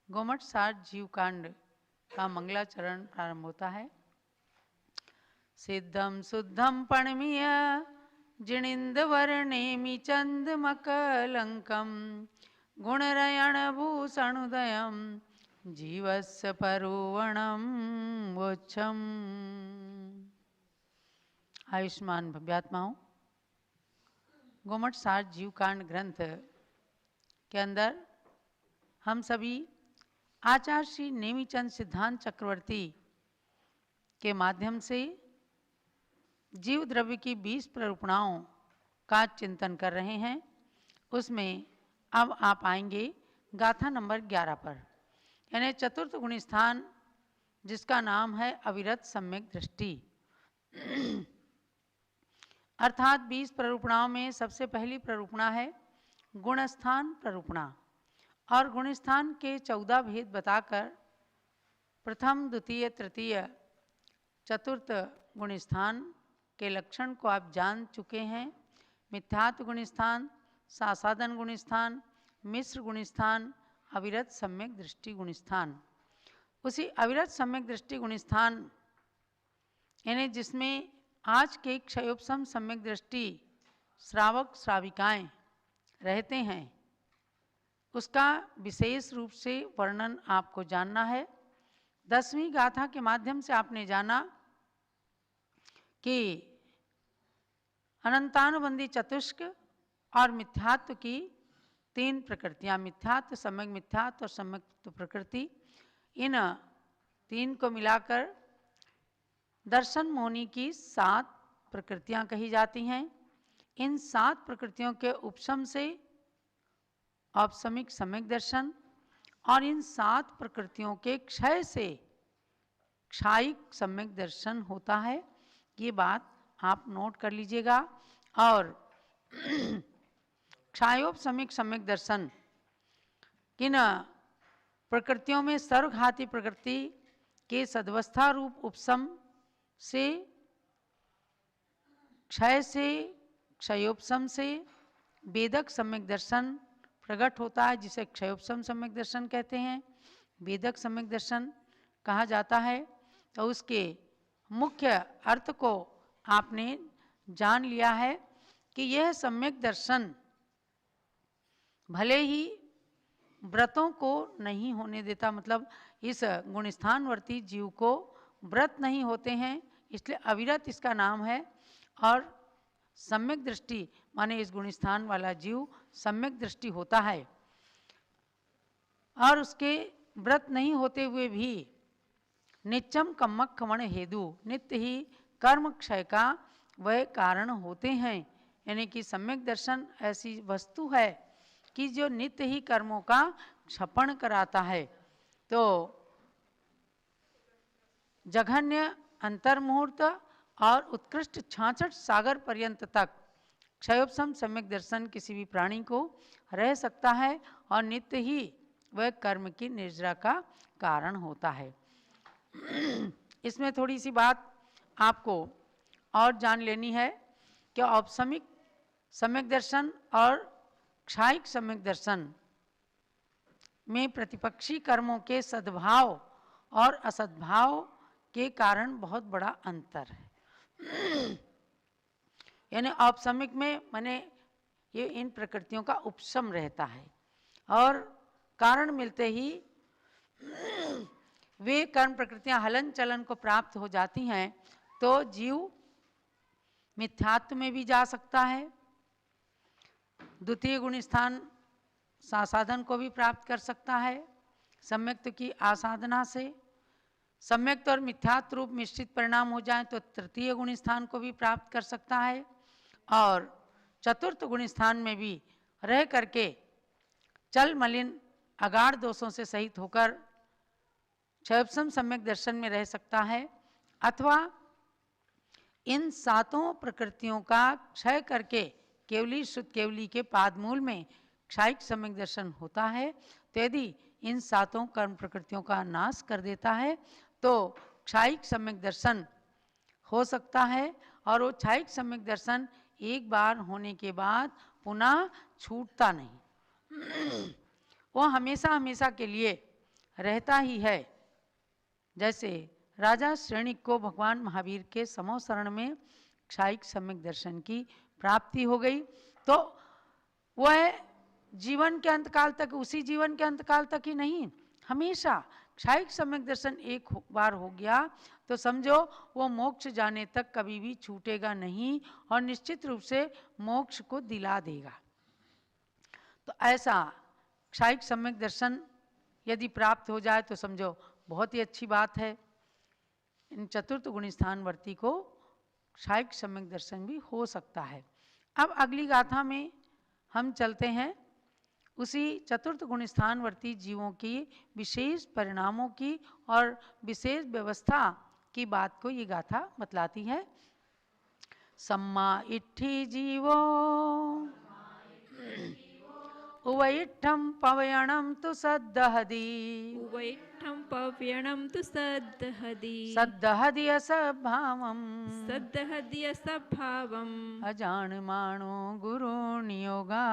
गोमठ सार जीव कांड का मंगलाचरण प्रारंभ होता है। सिद्धम शुद्धम पणमीय जिणिंद वर्णेमि चंदमकलंकम गुणरयण भूषणुदयम जीवस्य परोवणम वोच्छम। आयुष्मान भव्यात्माओं, गोमठ सार जीव कांड ग्रंथ के अंदर हम सभी आचार्य श्री नेमीचंद सिद्धांत चक्रवर्ती के माध्यम से जीव द्रव्य की 20 प्ररूपणाओं का चिंतन कर रहे हैं। उसमें अब आप आएंगे गाथा नंबर 11 पर, यानी चतुर्थ गुण स्थान, जिसका नाम है अविरत सम्यक दृष्टि। अर्थात 20 प्ररूपणाओं में सबसे पहली प्ररूपणा है गुणस्थान प्ररूपणा, और गुणस्थान के 14 भेद बताकर प्रथम, द्वितीय, तृतीय, चतुर्थ गुणस्थान के लक्षण को आप जान चुके हैं। मिथ्यात्व गुणस्थान, सासाधन गुणस्थान, मिश्र गुणस्थान, अविरत सम्यक दृष्टि गुणस्थान। उसी अविरत सम्यक दृष्टि गुणस्थान यानी जिसमें आज के क्षयोपशम सम्यक दृष्टि श्रावक श्राविकाएं रहते हैं, उसका विशेष रूप से वर्णन आपको जानना है। 10वीं गाथा के माध्यम से आपने जाना कि अनंतानुबंधी चतुष्क और मिथ्यात्व की 3 प्रकृतियां, मिथ्यात्व, सम्यक मिथ्यात्व और सम्यक प्रकृति, इन 3 को मिलाकर दर्शन मोहनी की 7 प्रकृतियां कही जाती हैं। इन 7 प्रकृतियों के उपशम से औपसमिक सम्यक दर्शन, और इन 7 प्रकृतियों के क्षय से क्षायिक सम्यक दर्शन होता है। ये बात आप नोट कर लीजिएगा। और क्षायोपसमिक सम्यक दर्शन किन प्रकृतियों में सर्वघाती प्रकृति के सदवस्था रूप उपशम से, क्षय से, क्षयोपशम से वेदक सम्यक दर्शन प्रकट होता है, जिसे क्षयोपशम सम्यक दर्शन कहते हैं, वेदक सम्यक दर्शन कहा जाता है। तो उसके मुख्य अर्थ को आपने जान लिया है कि यह सम्यक दर्शन भले ही व्रतों को नहीं होने देता, मतलब इस गुणस्थानवर्ती जीव को व्रत नहीं होते हैं, इसलिए अविरत इसका नाम है। और सम्यक दृष्टि माने इस गुणस्थान वाला जीव सम्यक दृष्टि होता है, और उसके व्रत नहीं होते हुए भी नित्यम कम्मक कमण हेतु, नित्य ही कर्म क्षय का वह कारण होते हैं। यानी कि सम्यक दर्शन ऐसी वस्तु है कि जो नित्य ही कर्मों का क्षपण कराता है। तो जघन्य अंतर्मुहूर्त और उत्कृष्ट 66 सागर पर्यंत तक क्षयोपशम सम्यक दर्शन किसी भी प्राणी को रह सकता है, और नित्य ही वह कर्म की निर्जरा का कारण होता है। इसमें थोड़ी सी बात आपको और जान लेनी है कि औपसमिक सम्यक दर्शन और क्षायिक सम्यक दर्शन में प्रतिपक्षी कर्मों के सद्भाव और असद्भाव के कारण बहुत बड़ा अंतर है। यानी औपसमिक में माने ये इन प्रकृतियों का उपशम रहता है, और कारण मिलते ही वे कर्म प्रकृतियां हलन चलन को प्राप्त हो जाती हैं, तो जीव मिथ्यात्व में भी जा सकता है, द्वितीय गुण स्थान सासाधन को भी प्राप्त कर सकता है सम्यक्त की आसाधना से। सम्यक्त और मिथ्यात्व रूप मिश्रित परिणाम हो जाए तो तृतीय गुण स्थान को भी प्राप्त कर सकता है, और चतुर्थ गुण स्थान में भी रह करके चल मलिन अगाढ़ दोषों से सहित होकर क्षयोपशम सम्यक दर्शन में रह सकता है, अथवा इन 7 प्रकृतियों का क्षय करके केवली शुद्ध केवली के पादमूल में क्षायिक सम्यक दर्शन होता है। तो यदि इन 7 कर्म प्रकृतियों का नाश कर देता है तो क्षायिक सम्यक दर्शन हो सकता है, और वो क्षायिक सम्यक दर्शन एक बार होने के बाद पुनः छूटता नहीं, वो हमेशा हमेशा के लिए रहता ही है। जैसे राजा श्रेणिक को भगवान महावीर के समो शरण में क्षायिक सम्यक दर्शन की प्राप्ति हो गई, तो वह जीवन के अंतकाल तक, उसी जीवन के अंतकाल तक ही नहीं, हमेशा क्षायिक सम्यक दर्शन एक बार हो गया तो समझो वो मोक्ष जाने तक कभी भी छूटेगा नहीं और निश्चित रूप से मोक्ष को दिला देगा। तो ऐसा क्षायिक सम्यक दर्शन यदि प्राप्त हो जाए तो समझो बहुत ही अच्छी बात है। इन चतुर्थ गुण स्थानवर्ती को क्षायिक सम्यक दर्शन भी हो सकता है। अब अगली गाथा में हम चलते हैं, उसी चतुर्थ गुण स्थानवर्ती जीवों की विशेष परिणामों की और विशेष व्यवस्था की बात को ये गाथा बतलाती है। सम्मा इट्ठी जीवो उवैठम पवयणम तु सद्दहदी, उवैठं पव्यणं तु सद्दहदी, सद्दहदी असभावम, सद्दहदी असभावम्, अजानमानो गुरुनियोगा।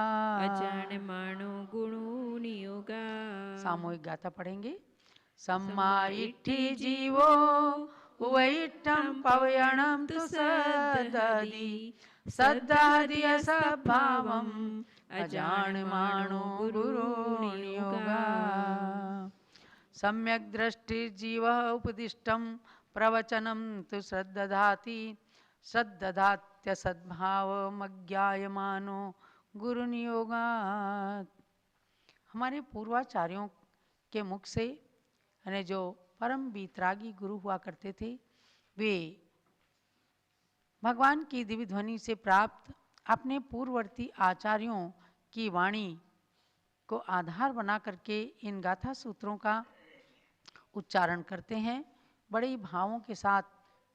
अजानमानो गुणोनियोगा। सामूहिक गाथा पढ़ेंगे। सम्मा इट्ठी जीवो उवैठम पवयणम तु सद्दहदी, सद्दहदी असभावम, अजानमानो गुरुनियोगा। सम्यक् दृष्टिर्जीवः उपदिष्टं प्रवचनं तु श्रद्दधाति, श्रद्दधात्यसद्भावमज्ञायमानो गुरुनियोगात्। हमारे पूर्वाचार्यों के मुख से, यानी जो परम वीतरागी गुरु हुआ करते थे, वे भगवान की दिव्य ध्वनि से प्राप्त अपने पूर्ववर्ती आचार्यों की वाणी को आधार बना करके इन गाथा सूत्रों का उच्चारण करते हैं। बड़े ही भावों के साथ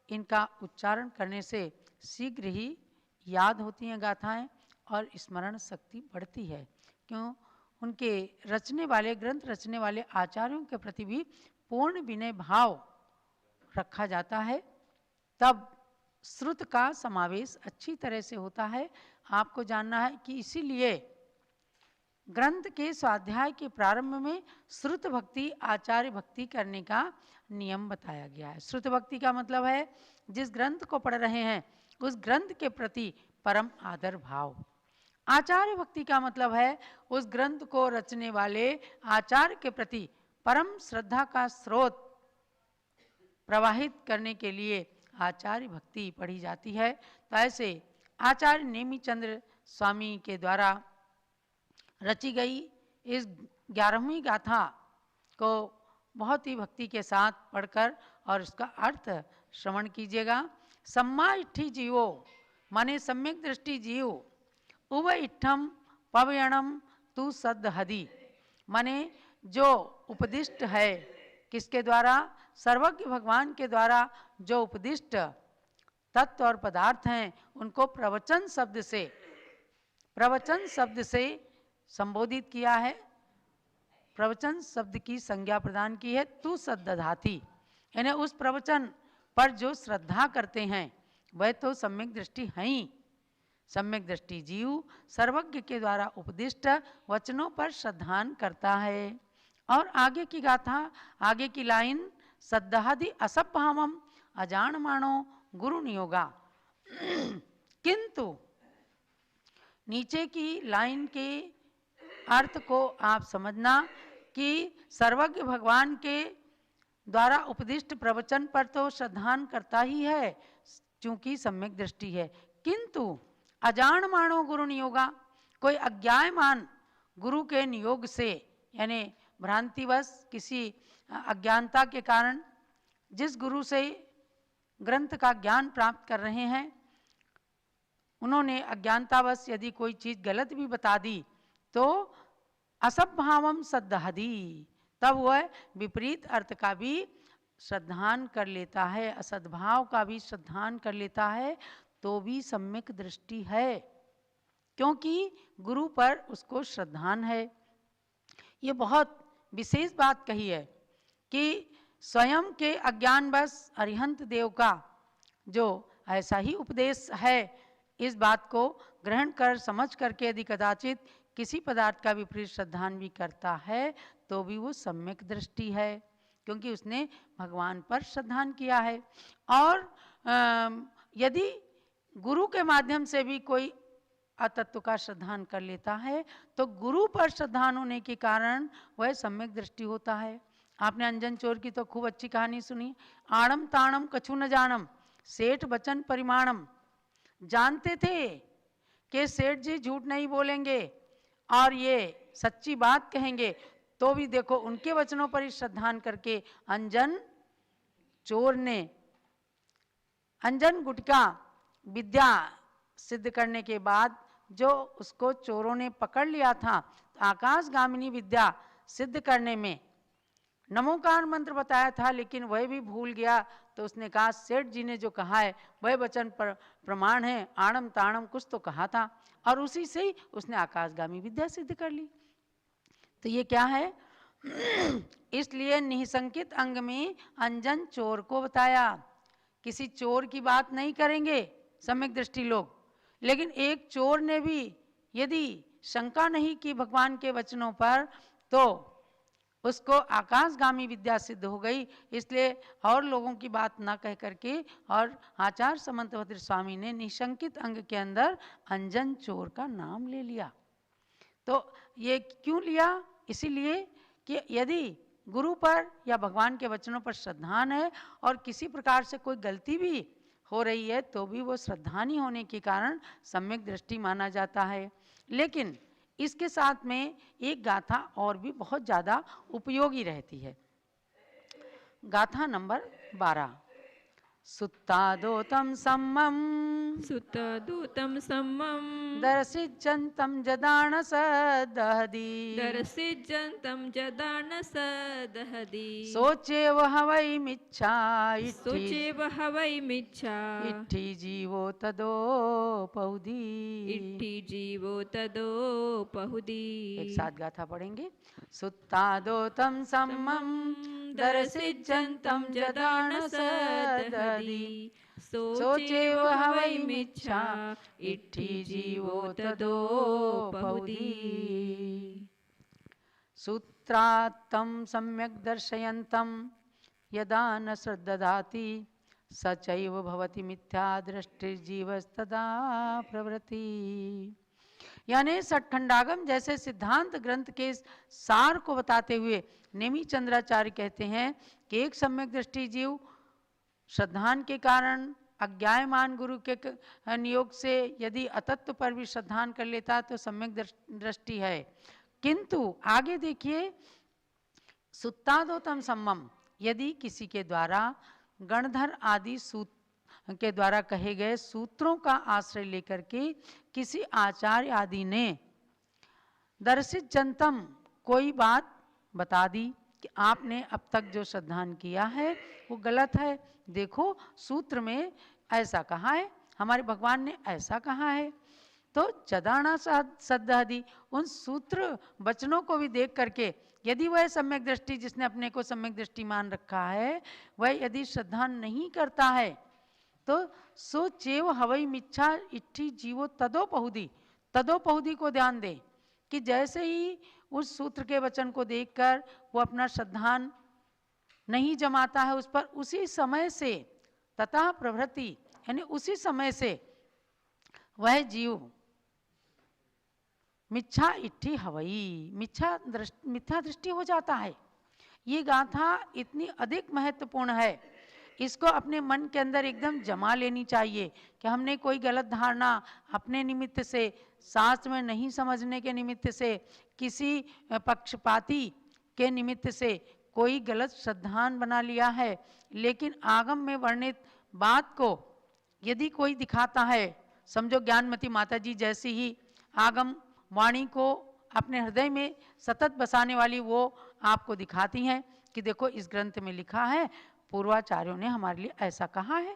इनका उच्चारण करने से शीघ्र ही याद होती हैं गाथाएं और स्मरण शक्ति बढ़ती है। क्यों? उनके रचने वाले, ग्रंथ रचने वाले आचार्यों के प्रति भी पूर्ण विनय भाव रखा जाता है, तब श्रुत का समावेश अच्छी तरह से होता है। आपको जानना है कि इसीलिए ग्रंथ के स्वाध्याय के प्रारंभ में श्रुत भक्ति, आचार्य भक्ति करने का नियम बताया गया है। श्रुत भक्ति का मतलब है जिस ग्रंथ को पढ़ रहे हैं उस ग्रंथ के प्रति परम आदर भाव। आचार्य भक्ति का मतलब है उस ग्रंथ को रचने वाले आचार्य के प्रति परम श्रद्धा का स्रोत प्रवाहित करने के लिए आचार्य भक्ति पढ़ी जाती है। तो ऐसे आचार्य नेमिचंद्र स्वामी के द्वारा रची गई इस 11वीं गाथा को बहुत ही भक्ति के साथ पढ़कर और उसका अर्थ श्रवण कीजिएगा। सम्मा इट्ठी जीवो माने सम्यक दृष्टि जीव, उव इट्ठम पवयणम तु सद्दहदी माने जो उपदिष्ट है, किसके द्वारा? सर्वज्ञ भगवान के द्वारा जो उपदिष्ट तत्व और पदार्थ हैं उनको प्रवचन शब्द से संबोधित किया है, प्रवचन शब्द की संज्ञा प्रदान की है। तू सद्दधाति, यानी उस प्रवचन पर जो श्रद्धा करते हैं वह तो सम्यक दृष्टि है ही। सम्यक दृष्टि जीव सर्वज्ञ के द्वारा उपदिष्ट वचनों पर श्रद्धान करता है। और आगे की गाथा, आगे की लाइन, सद्दहदी असभावम अजानमानो गुरु नियोगा। किंतु नीचे की लाइन के अर्थ को आप समझना कि सर्वज्ञ भगवान के द्वारा उपदिष्ट प्रवचन पर तो श्रद्धान करता ही है क्योंकि सम्यक दृष्टि है, किंतु अजानमानो गुरु नियोगा, कोई अज्ञायमान गुरु के नियोग से, यानी भ्रांतिवश किसी अज्ञानता के कारण जिस गुरु से ग्रंथ का ज्ञान प्राप्त कर रहे हैं, उन्होंने अज्ञानतावश यदि कोई चीज गलत भी बता दी तो असद्भावम सद्दहदी, तब वह विपरीत अर्थ का भी श्रद्धान कर लेता है, असद्भाव का भी श्रद्धान कर लेता है, तो भी सम्यक दृष्टि है क्योंकि गुरु पर उसको श्रद्धान है। ये बहुत विशेष बात कही है कि स्वयं के अज्ञानवश अरिहंत देव का जो ऐसा ही उपदेश है, इस बात को ग्रहण कर समझ करके यदि कदाचित किसी पदार्थ का विपरीत श्रद्धान भी करता है तो भी वो सम्यक दृष्टि है, क्योंकि उसने भगवान पर श्रद्धान किया है। और यदि गुरु के माध्यम से भी कोई अतत्व का श्रद्धान कर लेता है तो गुरु पर श्रद्धान होने के कारण वह सम्यक दृष्टि होता है। आपने अंजन चोर की तो खूब अच्छी कहानी सुनी। आड़म ताणम कछु न जानम सेठ वचन परिमाणम। जानते थे कि सेठ जी झूठ नहीं बोलेंगे और ये सच्ची बात कहेंगे, तो भी देखो उनके वचनों पर ही श्रद्धान करके अंजन चोर ने अंजन गुटका विद्या सिद्ध करने के बाद जो उसको चोरों ने पकड़ लिया था, तो आकाशगामिनी विद्या सिद्ध करने में नमोकार मंत्र बताया था, लेकिन वह भी भूल गया। तो उसने कहा सेठ जी ने जो कहा है वह वचन पर प्रमाण है, आणम ताणम कुछ तो कहा था, और उसी से ही उसने आकाशगामी विद्या सिद्ध कर ली। तो ये क्या है? इसलिए निसंकित अंग में अंजन चोर को बताया। किसी चोर की बात नहीं करेंगे सम्यक दृष्टि लोग, लेकिन एक चोर ने भी यदि शंका नहीं की भगवान के वचनों पर तो उसको आकाशगामी विद्या सिद्ध हो गई। इसलिए और लोगों की बात ना कह करके और आचार्य समंतभद्र स्वामी ने निशंकित अंग के अंदर अंजन चोर का नाम ले लिया। तो ये क्यों लिया? इसीलिए कि यदि गुरु पर या भगवान के वचनों पर श्रद्धान है और किसी प्रकार से कोई गलती भी हो रही है तो भी वो श्रद्धानी होने के कारण सम्यक दृष्टि माना जाता है। लेकिन इसके साथ में एक गाथा और भी बहुत ज़्यादा उपयोगी रहती है। गाथा नंबर 12। सुत्तादोतं सम्मं सुतदूतं सम्मं दर्शिजन्तं जदानसदहदी दर्शिजन्तं जदानसदहदी सोचेव हवै मिच्छा सोचेव हवै मिच्छा इट्ठी जीवो तदो पहुदी। इट्ठी जीवो तदो पहुदी। एक साथ गाथा पढ़ेंगे। सुत्तादोतं सम्मं दर्शिजन्तं जदानसदहदी सोचेव हवै मिच्छा इट्ठी जीवो तदो पहुदी। सूत्रात्तं सम्यक् दर्शयन्तं यदा न श्रद्दधाति स चैव भवति मिथ्या दृष्टिर्जीवस्तदा प्रवृत्ति। यानी सठखंडागम जैसे सिद्धांत ग्रंथ के सार को बताते हुए नेमी चंद्राचार्य कहते हैं कि एक सम्यक दृष्टि जीव श्रद्धान के कारण अज्ञायमान गुरु के नियोग से यदि अतत्व पर भी श्रद्धान कर लेता तो सम्यक दृष्टि है। किंतु आगे देखिए, सुत्तादोतम सम्मम, यदि किसी के द्वारा गणधर आदि सूत्र के द्वारा कहे गए सूत्रों का आश्रय लेकर के किसी आचार्य आदि ने दर्शित जनतम कोई बात बता दी कि आपने अब तक जो श्रद्धान किया है वो गलत है, देखो सूत्र में ऐसा कहा है, हमारे भगवान ने ऐसा कहा है, तो जदाना सद्दहदी उन सूत्र वचनों को भी देख करके यदि वह सम्यक दृष्टि जिसने अपने को सम्यक दृष्टि मान रखा है वह यदि श्रद्धान नहीं करता है तो सो चेव हवई मिच्छा इट्ठी जीवो तदो पहुदी। तदो पहुदी को ध्यान दें कि जैसे ही उस सूत्र के वचन को देखकर वो अपना श्रद्धान नहीं जमाता है उस पर, उसी समय से तथा प्रवृत्ति यानी उसी समय से वह जीव मिच्छा इट्ठी हवई मिथ्या दृष्टि हो जाता है। ये गाथा इतनी अधिक महत्वपूर्ण है, इसको अपने मन के अंदर एकदम जमा लेनी चाहिए कि हमने कोई गलत धारणा अपने निमित्त से, शास्त्र में नहीं समझने के निमित्त से, किसी पक्षपाती के निमित्त से कोई गलत श्रद्धान बना लिया है। लेकिन आगम में वर्णित बात को यदि कोई दिखाता है, समझो ज्ञानमती माता जी जैसी ही आगम वाणी को अपने हृदय में सतत बसाने वाली वो आपको दिखाती हैं कि देखो इस ग्रंथ में लिखा है, पूर्वाचार्यों ने हमारे लिए ऐसा कहा है,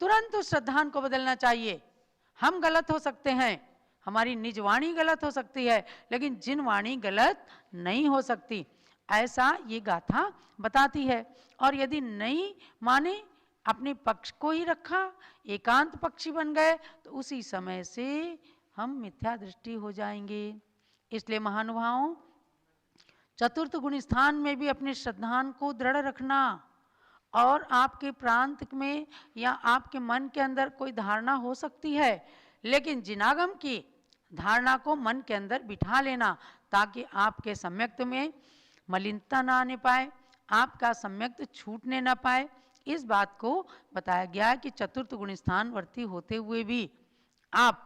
तुरंत उस श्रद्धान को बदलना चाहिए। हम गलत हो सकते हैं, हमारी निज वाणी गलत हो सकती है, लेकिन जिन वाणी गलत नहीं हो सकती, ऐसा ये गाथा बताती है। और यदि नहीं माने, अपने पक्ष को ही रखा, एकांत पक्षी बन गए, तो उसी समय से हम मिथ्या दृष्टि हो जाएंगे। इसलिए महानुभावों, चतुर्थ गुण स्थान में भी अपने श्रद्धान को दृढ़ रखना, और आपके प्रांत में या आपके मन के अंदर कोई धारणा हो सकती है, लेकिन जिनागम की धारणा को मन के अंदर बिठा लेना, ताकि आपके सम्यक्त में मलिनता ना आने पाए, आपका सम्यक्त छूटने ना पाए। इस बात को बताया गया है कि चतुर्थ गुण स्थान वर्ती होते हुए भी आप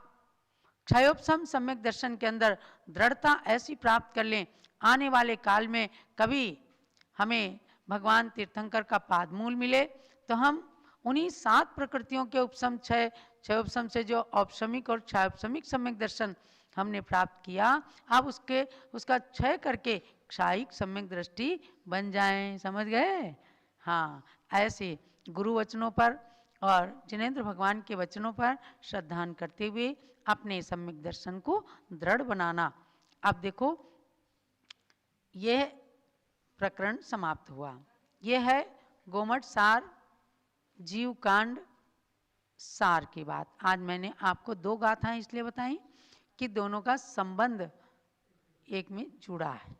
क्षयोपशम सम्यक दर्शन के अंदर दृढ़ता ऐसी प्राप्त कर लें, आने वाले काल में कभी हमें भगवान तीर्थंकर का पादमूल मिले तो हम उन्हीं 7 प्रकृतियों के उपशम क्षयोपशम से जो औपशमिक और क्षयोपशमिक सम्यक दर्शन हमने प्राप्त किया, अब उसका क्षय करके क्षायिक सम्यक दृष्टि बन जाएं। समझ गए? हाँ, ऐसे गुरु वचनों पर और जिनेंद्र भगवान के वचनों पर श्रद्धान करते हुए अपने सम्यक दर्शन को दृढ़ बनाना। अब देखो, यह प्रकरण समाप्त हुआ। यह है गोमठ सार जीव कांड सार की बात। आज मैंने आपको 2 गाथाएं इसलिए बताई कि दोनों का संबंध एक में जुड़ा है।